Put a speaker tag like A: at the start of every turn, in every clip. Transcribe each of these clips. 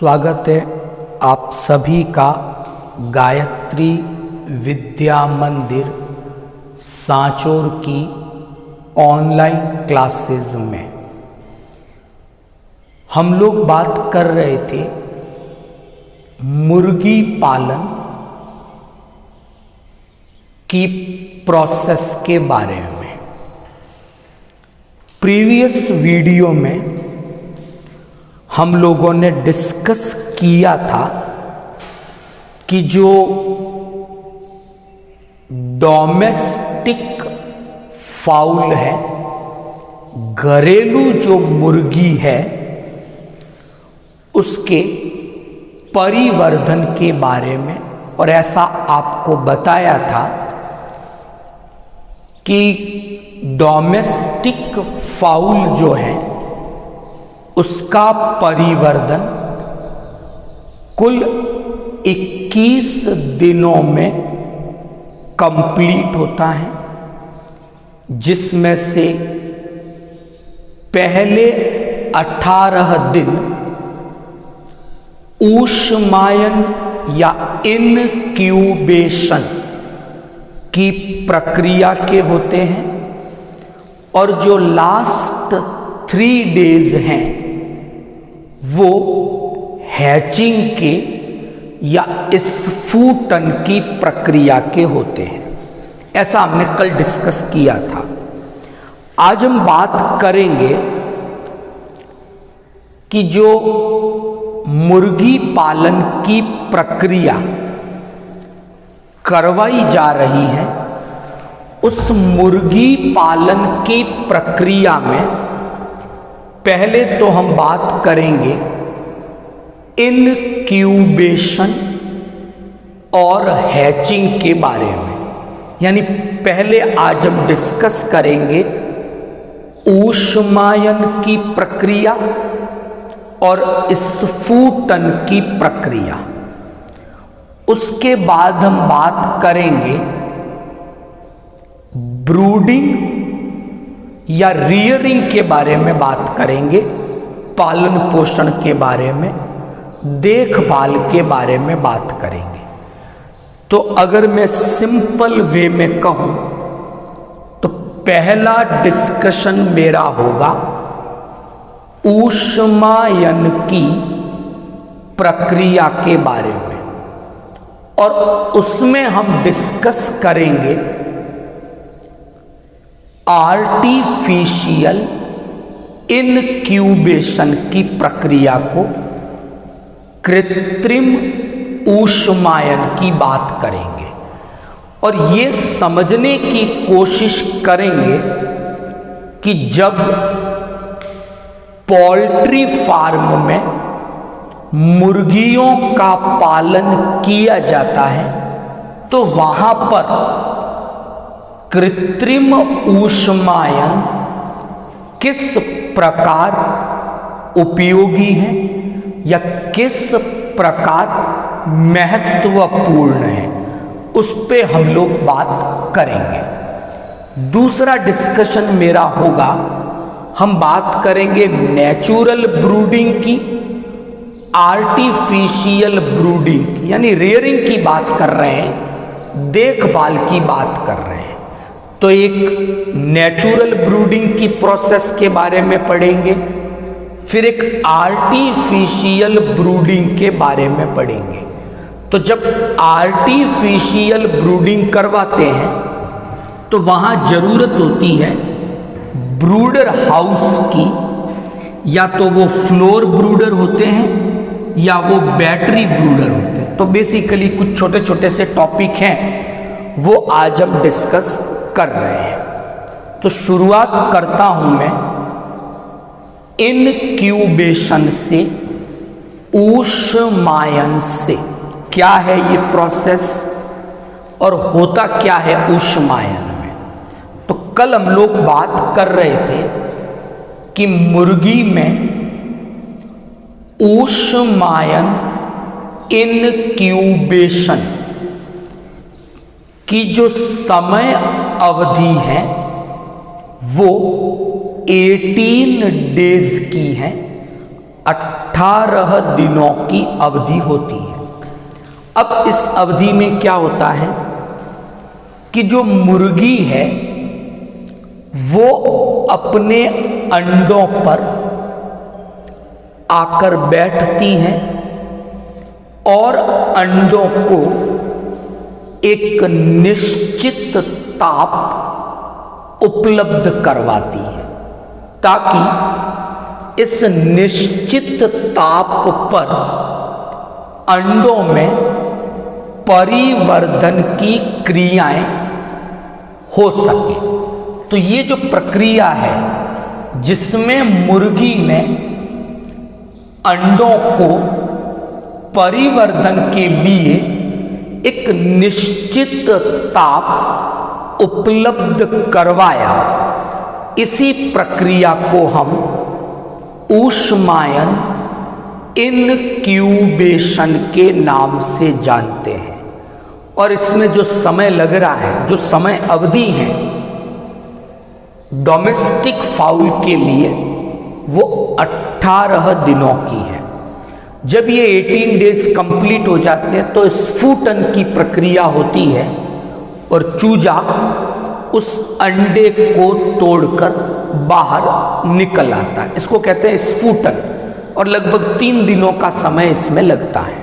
A: स्वागत है आप सभी का गायत्री विद्या मंदिर सांचौर की ऑनलाइन क्लासेस में। हम लोग बात कर रहे थे मुर्गी पालन की प्रोसेस के बारे में। प्रीवियस वीडियो में हम लोगों ने डिस्कस किया था कि जो डोमेस्टिक फाउल है, घरेलू जो मुर्गी है, उसके परिवर्धन के बारे में, और ऐसा आपको बताया था कि डोमेस्टिक फाउल जो है उसका परिवर्धन कुल 21 दिनों में कंप्लीट होता है, जिसमें से पहले 18 दिन ऊष्मायन या इनक्यूबेशन की प्रक्रिया के होते हैं, और जो लास्ट 3 डेज हैं वो हैचिंग के या स्फुटन की प्रक्रिया के होते हैं। ऐसा हमने कल डिस्कस किया था। आज हम बात करेंगे कि जो मुर्गी पालन की प्रक्रिया करवाई जा रही है, उस मुर्गी पालन की प्रक्रिया में पहले तो हम बात करेंगे इनक्यूबेशन और हैचिंग के बारे में। यानी पहले आज हम डिस्कस करेंगे ऊष्मायन की प्रक्रिया और स्फुटन की प्रक्रिया। उसके बाद हम बात करेंगे ब्रूडिंग या रियरिंग के बारे में बात करेंगे, पालन पोषण के बारे में, देखभाल के बारे में बात करेंगे। तो अगर मैं सिंपल वे में कहूं तो पहला डिस्कशन मेरा होगा ऊष्मायन की प्रक्रिया के बारे में, और उसमें हम डिस्कस करेंगे आर्टिफिशियल इनक्यूबेशन की प्रक्रिया को, कृत्रिम ऊष्मायन की बात करेंगे, और ये समझने की कोशिश करेंगे कि जब पोल्ट्री फार्म में मुर्गियों का पालन किया जाता है तो वहां पर कृत्रिम ऊष्मायन किस प्रकार उपयोगी है या किस प्रकार महत्वपूर्ण है, उस पे हम लोग बात करेंगे। दूसरा डिस्कशन मेरा होगा, हम बात करेंगे नेचुरल ब्रूडिंग की, आर्टिफिशियल ब्रूडिंग की, यानी रेयरिंग की बात कर रहे हैं, देखभाल की बात कर रहे हैं। तो एक नेचुरल ब्रूडिंग की प्रोसेस के बारे में पढ़ेंगे, फिर एक आर्टिफिशियल ब्रूडिंग के बारे में पढ़ेंगे। तो जब आर्टिफिशियल ब्रूडिंग करवाते हैं तो वहां जरूरत होती है ब्रूडर हाउस की, या तो वो फ्लोर ब्रूडर होते हैं या वो बैटरी ब्रूडर होते हैं। तो बेसिकली कुछ छोटे छोटे से टॉपिक हैं, वो आज हम डिस्कस कर रहे हैं। तो शुरुआत करता हूं मैं इनक्यूबेशन से, ऊष्मायन से। क्या है ये प्रोसेस और होता क्या है ऊष्मायन में? तो कल हम लोग बात कर रहे थे कि मुर्गी में ऊष्मायन इनक्यूबेशन की जो समय अवधि है वो 18 डेज की है, 18 दिनों की अवधि होती है। अब इस अवधि में क्या होता है कि जो मुर्गी है वो अपने अंडों पर आकर बैठती हैं और अंडों को एक निश्चित ताप उपलब्ध करवाती है, ताकि इस निश्चित ताप पर अंडों में परिवर्धन की क्रियाएं हो सके। तो ये जो प्रक्रिया है जिसमें मुर्गी ने अंडों को परिवर्धन के लिए एक निश्चित ताप उपलब्ध करवाया, इसी प्रक्रिया को हम ऊष्मायन इनक्यूबेशन के नाम से जानते हैं। और इसमें जो समय लग रहा है, जो समय अवधि है डोमेस्टिक फाउल के लिए, वो 18 दिनों की है। जब ये 18 डेज कंप्लीट हो जाते हैं तो स्फुटन की प्रक्रिया होती है और चूजा उस अंडे को तोड़कर बाहर निकल आता है। इसको कहते हैं स्फुटन, और लगभग 3 दिनों का समय इसमें लगता है।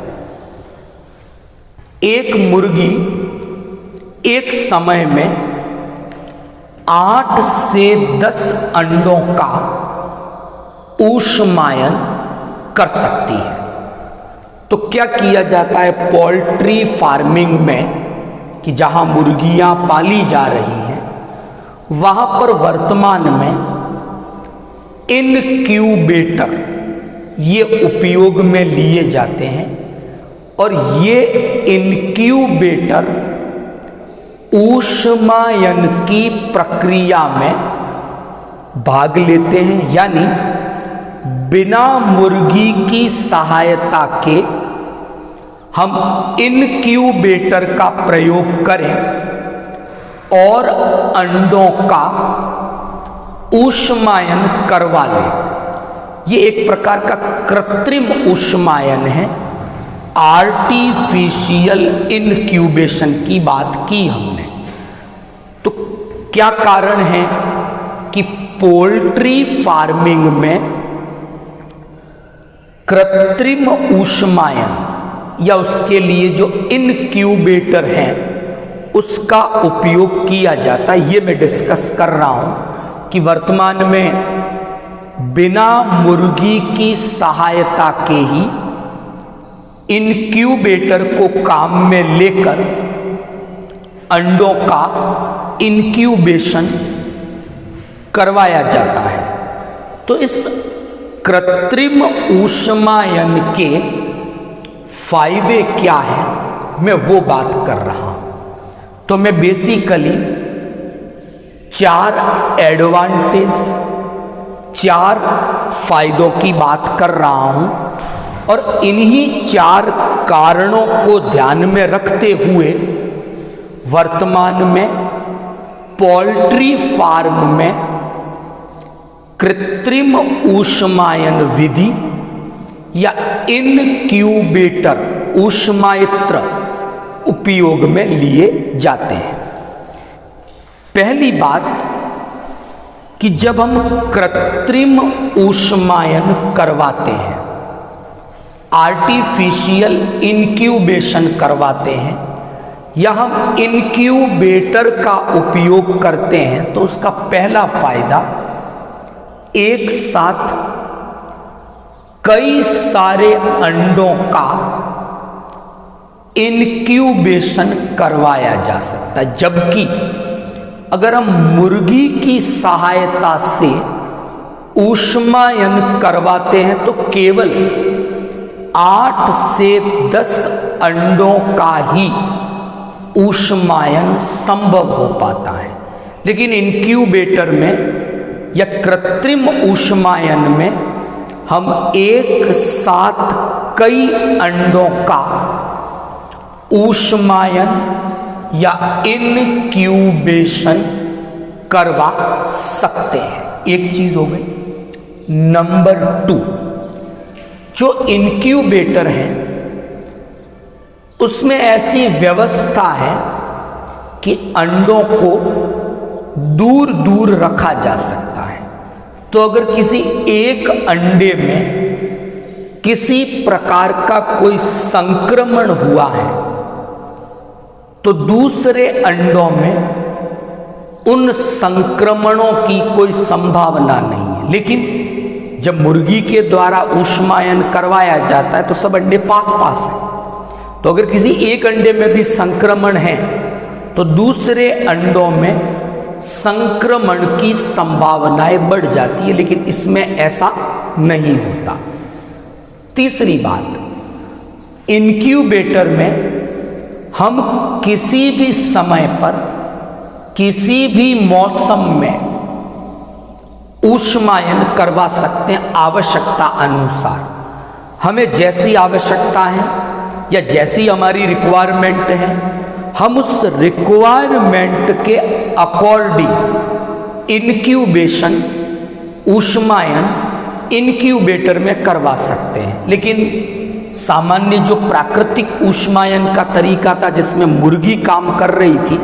A: एक मुर्गी एक समय में 8 से 10 अंडों का ऊष्मायन कर सकती है। तो क्या किया जाता है पोल्ट्री फार्मिंग में कि जहां मुर्गियां पाली जा रही हैं वहां पर वर्तमान में इनक्यूबेटर ये उपयोग में लिए जाते हैं, और ये इनक्यूबेटर ऊष्मायन की प्रक्रिया में भाग लेते हैं। यानी बिना मुर्गी की सहायता के हम इनक्यूबेटर का प्रयोग करें और अंडों का ऊष्मायन करवा लें। ये एक प्रकार का कृत्रिम ऊष्मायन है, आर्टिफिशियल इनक्यूबेशन की बात की हमने। तो क्या कारण है कि पोल्ट्री फार्मिंग में कृत्रिम ऊष्मायन या उसके लिए जो इनक्यूबेटर है उसका उपयोग किया जाता है। ये मैं डिस्कस कर रहा हूं कि वर्तमान में बिना मुर्गी की सहायता के ही इनक्यूबेटर को काम में लेकर अंडों का इनक्यूबेशन करवाया जाता है। तो इस कृत्रिम ऊष्मायन के फायदे क्या हैं मैं वो बात कर रहा हूं। तो मैं बेसिकली 4 एडवांटेज, 4 फायदों की बात कर रहा हूं, और इन्हीं 4 कारणों को ध्यान में रखते हुए वर्तमान में पोल्ट्री फार्म में कृत्रिम ऊष्मायन विधि या इनक्यूबेटर ऊष्मायत्र उपयोग में लिए जाते हैं। पहली बात कि जब हम कृत्रिम ऊष्मायन करवाते हैं, आर्टिफिशियल इनक्यूबेशन करवाते हैं या हम इनक्यूबेटर का उपयोग करते हैं, तो उसका पहला फायदा एक साथ कई सारे अंडों का इनक्यूबेशन करवाया जा सकता है। जबकि अगर हम मुर्गी की सहायता से ऊष्मायन करवाते हैं तो केवल 8 से 10 अंडों का ही ऊष्मायन संभव हो पाता है। लेकिन इनक्यूबेटर में या कृत्रिम ऊष्मायन में हम एक साथ कई अंडों का ऊष्मायन या इनक्यूबेशन करवा सकते हैं। एक चीज हो गई। नंबर 2, जो इनक्यूबेटर है उसमें ऐसी व्यवस्था है कि अंडों को दूर दूर रखा जा सकता है। तो अगर किसी एक अंडे में किसी प्रकार का कोई संक्रमण हुआ है तो दूसरे अंडों में उन संक्रमणों की कोई संभावना नहीं है। लेकिन जब मुर्गी के द्वारा ऊष्मायन करवाया जाता है तो सब अंडे पास पास हैं, तो अगर किसी एक अंडे में भी संक्रमण है तो दूसरे अंडों में संक्रमण की संभावनाएं बढ़ जाती है, लेकिन इसमें ऐसा नहीं होता। तीसरी बात, इनक्यूबेटर में हम किसी भी समय पर किसी भी मौसम में ऊष्मायन करवा सकते हैं आवश्यकता अनुसार। हमें जैसी आवश्यकता है या जैसी हमारी रिक्वायरमेंट है, हम उस रिक्वायरमेंट के अकॉर्डिंग इनक्यूबेशन ऊष्मायन इनक्यूबेटर में करवा सकते हैं। लेकिन सामान्य जो प्राकृतिक ऊष्मायन का तरीका था जिसमें मुर्गी काम कर रही थी,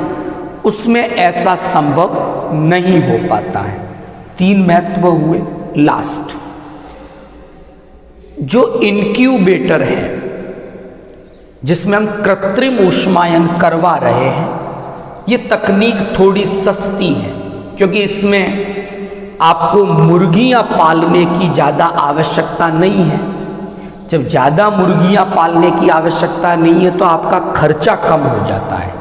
A: उसमें ऐसा संभव नहीं हो पाता है। 3 महत्व हुए। लास्ट, जो इनक्यूबेटर है जिसमें हम कृत्रिम ऊष्मायन करवा रहे हैं, ये तकनीक थोड़ी सस्ती है क्योंकि इसमें आपको मुर्गियां पालने की ज़्यादा आवश्यकता नहीं है। जब ज़्यादा मुर्गियां पालने की आवश्यकता नहीं है तो आपका खर्चा कम हो जाता है।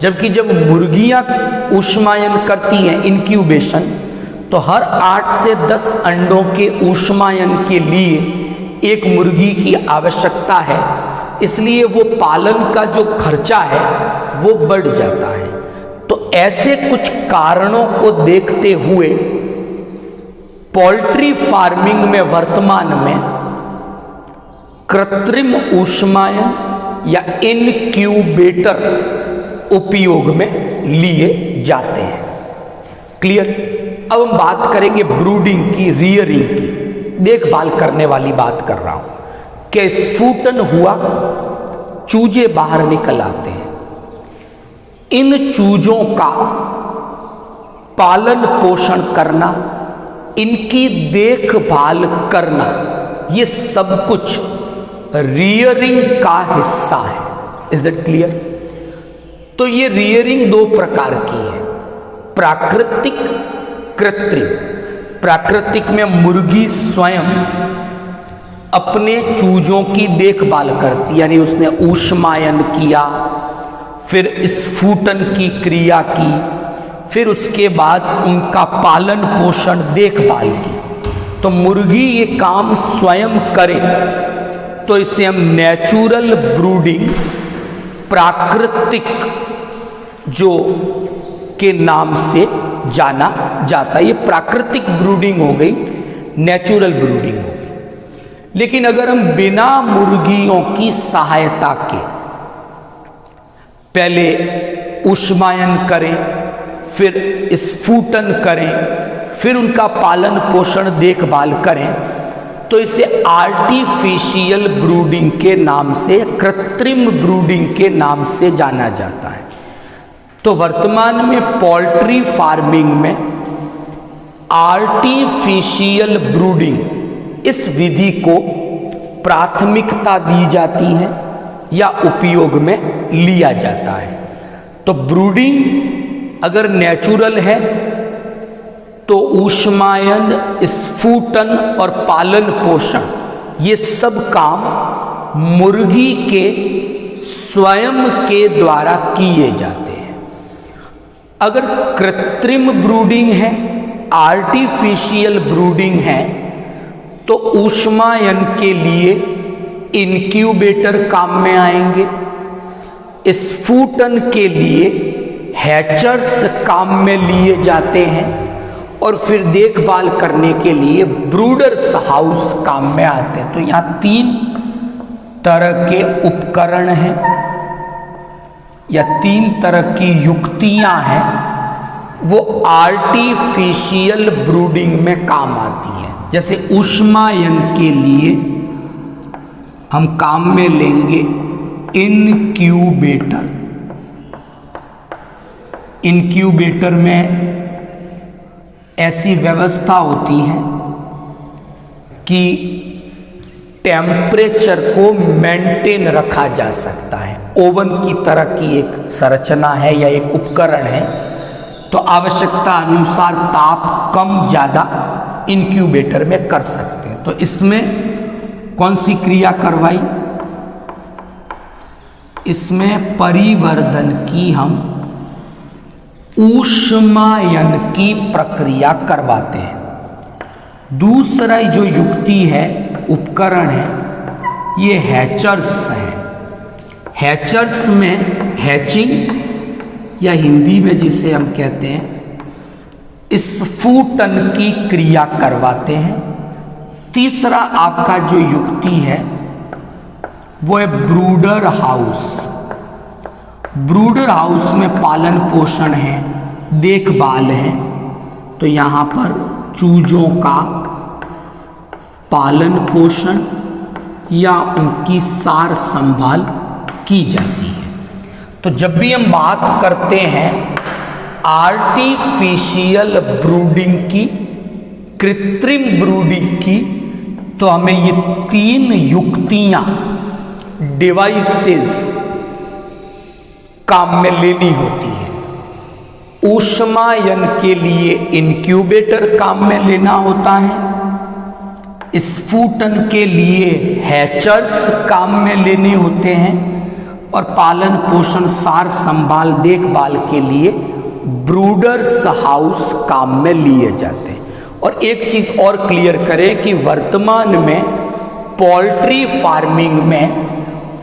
A: जबकि जब मुर्गियां ऊष्मायन करती हैं इनक्यूबेशन, तो हर 8 से 10 अंडों के ऊष्मायन के लिए एक मुर्गी की आवश्यकता है, इसलिए वो पालन का जो खर्चा है वो बढ़ जाता है। तो ऐसे कुछ कारणों को देखते हुए पोल्ट्री फार्मिंग में वर्तमान में कृत्रिम ऊष्मायन या इनक्यूबेटर उपयोग में लिए जाते हैं। क्लियर? अब हम बात करेंगे ब्रूडिंग की, रियरिंग की, देखभाल करने वाली बात कर रहा हूं कि स्फुटन हुआ, चूजे बाहर निकल आते हैं। इन चूजों का पालन पोषण करना, इनकी देखभाल करना, ये सब कुछ रियरिंग का हिस्सा है। Is that clear? तो ये रियरिंग 2 प्रकार की है, प्राकृतिक, कृत्रिम। प्राकृतिक में मुर्गी स्वयं अपने चूजों की देखभाल करती, यानी उसने ऊष्मायन किया, फिर स्फुटन की क्रिया की, फिर उसके बाद उनका पालन पोषण देखभाल की। तो मुर्गी ये काम स्वयं करे तो इसे हम नेचुरल ब्रूडिंग, प्राकृतिक जो के नाम से जाना जाता है। ये प्राकृतिक ब्रूडिंग हो गई, नेचुरल ब्रूडिंग हो गई। लेकिन अगर हम बिना मुर्गियों की सहायता के पहले ऊष्मायन करें, फिर स्फुटन करें, फिर उनका पालन पोषण देखभाल करें, तो इसे आर्टिफिशियल ब्रूडिंग के नाम से, कृत्रिम ब्रूडिंग के नाम से जाना जाता है। तो वर्तमान में पोल्ट्री फार्मिंग में आर्टिफिशियल ब्रूडिंग, इस विधि को प्राथमिकता दी जाती है या उपयोग में लिया जाता है। तो ब्रूडिंग अगर नेचुरल है तो ऊष्मायन, स्फुटन और पालन पोषण, ये सब काम मुर्गी के स्वयं के द्वारा किए जाते हैं। अगर कृत्रिम ब्रूडिंग है, आर्टिफिशियल ब्रूडिंग है, तो ऊष्मायन के लिए इनक्यूबेटर काम में आएंगे, स्फुटन के लिए हैचर्स काम में लिए जाते हैं, और फिर देखभाल करने के लिए ब्रूडर्स हाउस काम में आते हैं। तो यहाँ 3 तरह के उपकरण हैं या 3 तरह की युक्तियां हैं, वो आर्टिफिशियल ब्रूडिंग में काम आती हैं। जैसे ऊष्मायन के लिए हम काम में लेंगे इनक्यूबेटर। इनक्यूबेटर में ऐसी व्यवस्था होती है कि टेम्परेचर को मेंटेन रखा जा सकता है। ओवन की तरह की एक संरचना है या एक उपकरण है, तो आवश्यकता अनुसार ताप कम ज़्यादा इनक्यूबेटर में कर सकते हैं। तो इसमें कौन सी क्रिया करवाई? इसमें परिवर्धन की हम ऊष्मायन की प्रक्रिया करवाते हैं। दूसरा जो युक्ति है, उपकरण है, ये हैचर्स है। हैचर्स में हैचिंग या हिंदी में जिसे हम कहते हैं स्फुटन की क्रिया करवाते हैं। तीसरा आपका जो युक्ति है वो है ब्रूडर हाउस। ब्रूडर हाउस में पालन पोषण है, देखभाल है। तो यहाँ पर चूजों का पालन पोषण या उनकी सार संभाल की जाती है। तो जब भी हम बात करते हैं आर्टिफिशियल ब्रूडिंग की, कृत्रिम ब्रूडिंग की, तो हमें ये 3 युक्तियां, डिवाइसेस काम में लेनी होती है। ऊष्मायन के लिए इनक्यूबेटर काम में लेना होता है, स्फुटन के लिए हैचर्स काम में लेने होते हैं, और पालन पोषण सार संभाल देखभाल के लिए ब्रूडर्स हाउस काम में लिए जाते हैं। और एक चीज और क्लियर करें कि वर्तमान में पोल्ट्री फार्मिंग में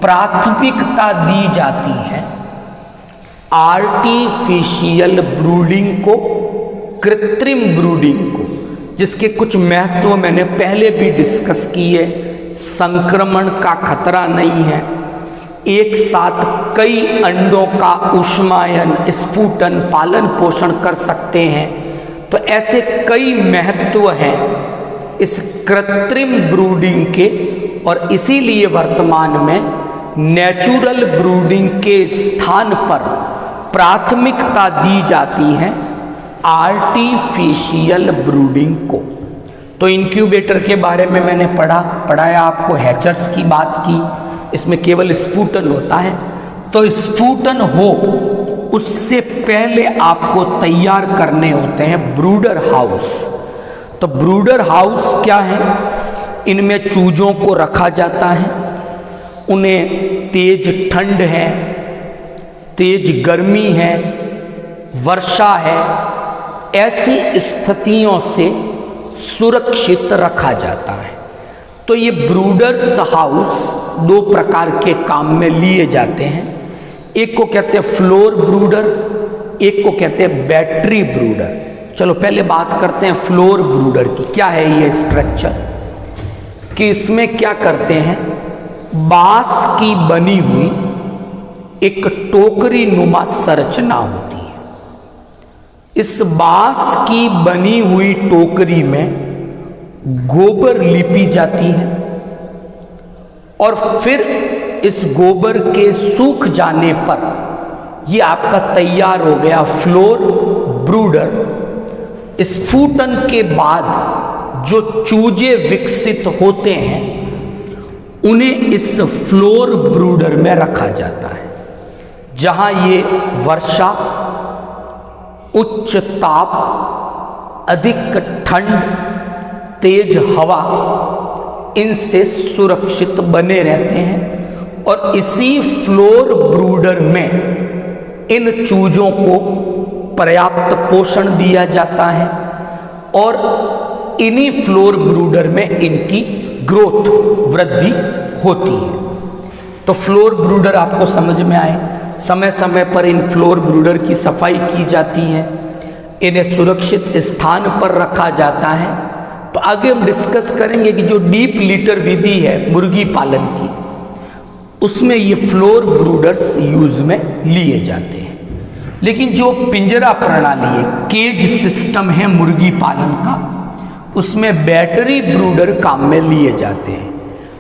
A: प्राथमिकता दी जाती है आर्टिफिशियल ब्रूडिंग को, कृत्रिम ब्रूडिंग को, जिसके कुछ महत्व मैंने पहले भी डिस्कस किए। संक्रमण का खतरा नहीं है, एक साथ कई अंडों का ऊष्मायन, स्फुटन, पालन पोषण कर सकते हैं। तो ऐसे कई महत्व हैं इस कृत्रिम ब्रूडिंग के, और इसीलिए वर्तमान में नेचुरल ब्रूडिंग के स्थान पर प्राथमिकता दी जाती है आर्टिफिशियल ब्रूडिंग को। तो इंक्यूबेटर के बारे में मैंने पढ़ाया आपको, हैचर्स की बात की, इसमें केवल स्फुटन होता है। तो स्फुटन हो उससे पहले आपको तैयार करने होते हैं ब्रूडर हाउस। तो ब्रूडर हाउस क्या है? इनमें चूजों को रखा जाता है, उन्हें तेज ठंड है, तेज गर्मी है, वर्षा है, ऐसी स्थितियों से सुरक्षित रखा जाता है। तो ये ब्रूडर्स हाउस 2 प्रकार के काम में लिए जाते हैं। एक को कहते हैं फ्लोर ब्रूडर, एक को कहते हैं बैटरी ब्रूडर। चलो पहले बात करते हैं फ्लोर ब्रूडर की। क्या है ये स्ट्रक्चर? कि इसमें क्या करते हैं, बांस की बनी हुई एक टोकरी नुमा संरचना होती है। इस बांस की बनी हुई टोकरी में गोबर लिपी जाती है, और फिर इस गोबर के सूख जाने पर ये आपका तैयार हो गया फ्लोर ब्रूडर। स्फुटन के बाद जो चूजे विकसित होते हैं उन्हें इस फ्लोर ब्रूडर में रखा जाता है, जहां ये वर्षा, उच्च ताप, अधिक ठंड, तेज हवा, इनसे सुरक्षित बने रहते हैं। और इसी फ्लोर ब्रूडर में इन चूजों को पर्याप्त पोषण दिया जाता है, और इन्हीं फ्लोर ब्रूडर में इनकी ग्रोथ, वृद्धि होती है। तो फ्लोर ब्रूडर आपको समझ में आए, समय समय पर इन फ्लोर ब्रूडर की सफाई की जाती है, इन्हें सुरक्षित स्थान पर रखा जाता है। तो आगे हम डिस्कस करेंगे कि जो डीप लीटर विधि है मुर्गी पालन की, उसमें ये फ्लोर ब्रूडर्स यूज में लिए जाते हैं। लेकिन जो पिंजरा प्रणाली है, केज सिस्टम है मुर्गी पालन का, उसमें बैटरी ब्रूडर काम में लिए जाते हैं।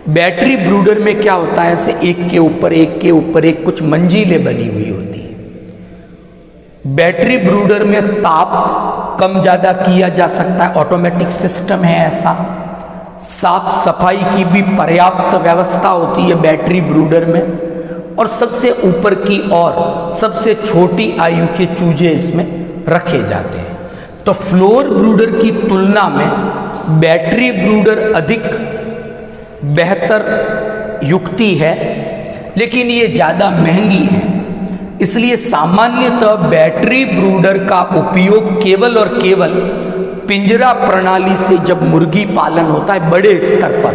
A: बैटरी ब्रूडर में क्या होता है, ऐसे एक के ऊपर एक के ऊपर एक कुछ मंजिलें बनी हुई होती है। बैटरी ब्रूडर में ताप कम ज्यादा किया जा सकता है, ऑटोमेटिक सिस्टम है ऐसा। साफ सफाई की भी पर्याप्त व्यवस्था होती है बैटरी ब्रूडर में, और सबसे ऊपर की और सबसे छोटी आयु के चूजे इसमें रखे जाते हैं। तो फ्लोर ब्रूडर की तुलना में बैटरी ब्रूडर अधिक बेहतर युक्ति है, लेकिन ये ज़्यादा महंगी है। इसलिए सामान्यतः बैटरी ब्रूडर का उपयोग केवल और केवल पिंजरा प्रणाली से जब मुर्गी पालन होता है बड़े स्तर पर,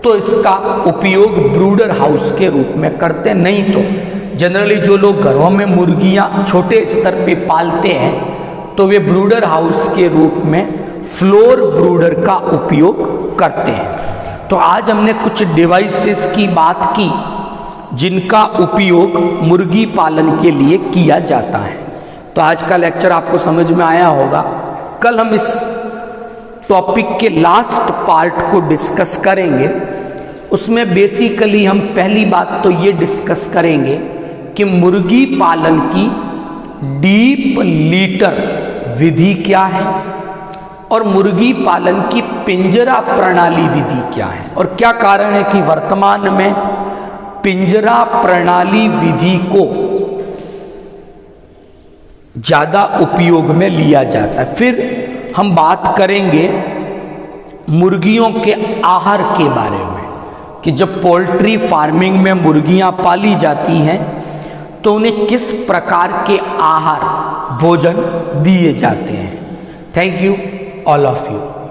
A: तो इसका उपयोग ब्रूडर हाउस के रूप में करते। नहीं तो जनरली जो लोग घरों में मुर्गियां छोटे स्तर पे पालते हैं तो वे ब्रूडर हाउस के रूप में फ्लोर ब्रूडर का उपयोग करते हैं। तो आज हमने कुछ डिवाइसेस की बात की जिनका उपयोग मुर्गी पालन के लिए किया जाता है। तो आज का लेक्चर आपको समझ में आया होगा। कल हम इस टॉपिक के लास्ट पार्ट को डिस्कस करेंगे। उसमें बेसिकली हम पहली बात तो ये डिस्कस करेंगे कि मुर्गी पालन की डीप लीटर विधि क्या है और मुर्गी पालन की पिंजरा प्रणाली विधि क्या है, और क्या कारण है कि वर्तमान में पिंजरा प्रणाली विधि को ज्यादा उपयोग में लिया जाता है। फिर हम बात करेंगे मुर्गियों के आहार के बारे में कि जब पोल्ट्री फार्मिंग में मुर्गियां पाली जाती हैं तो उन्हें किस प्रकार के आहार भोजन दिए जाते हैं। Thank you all of you.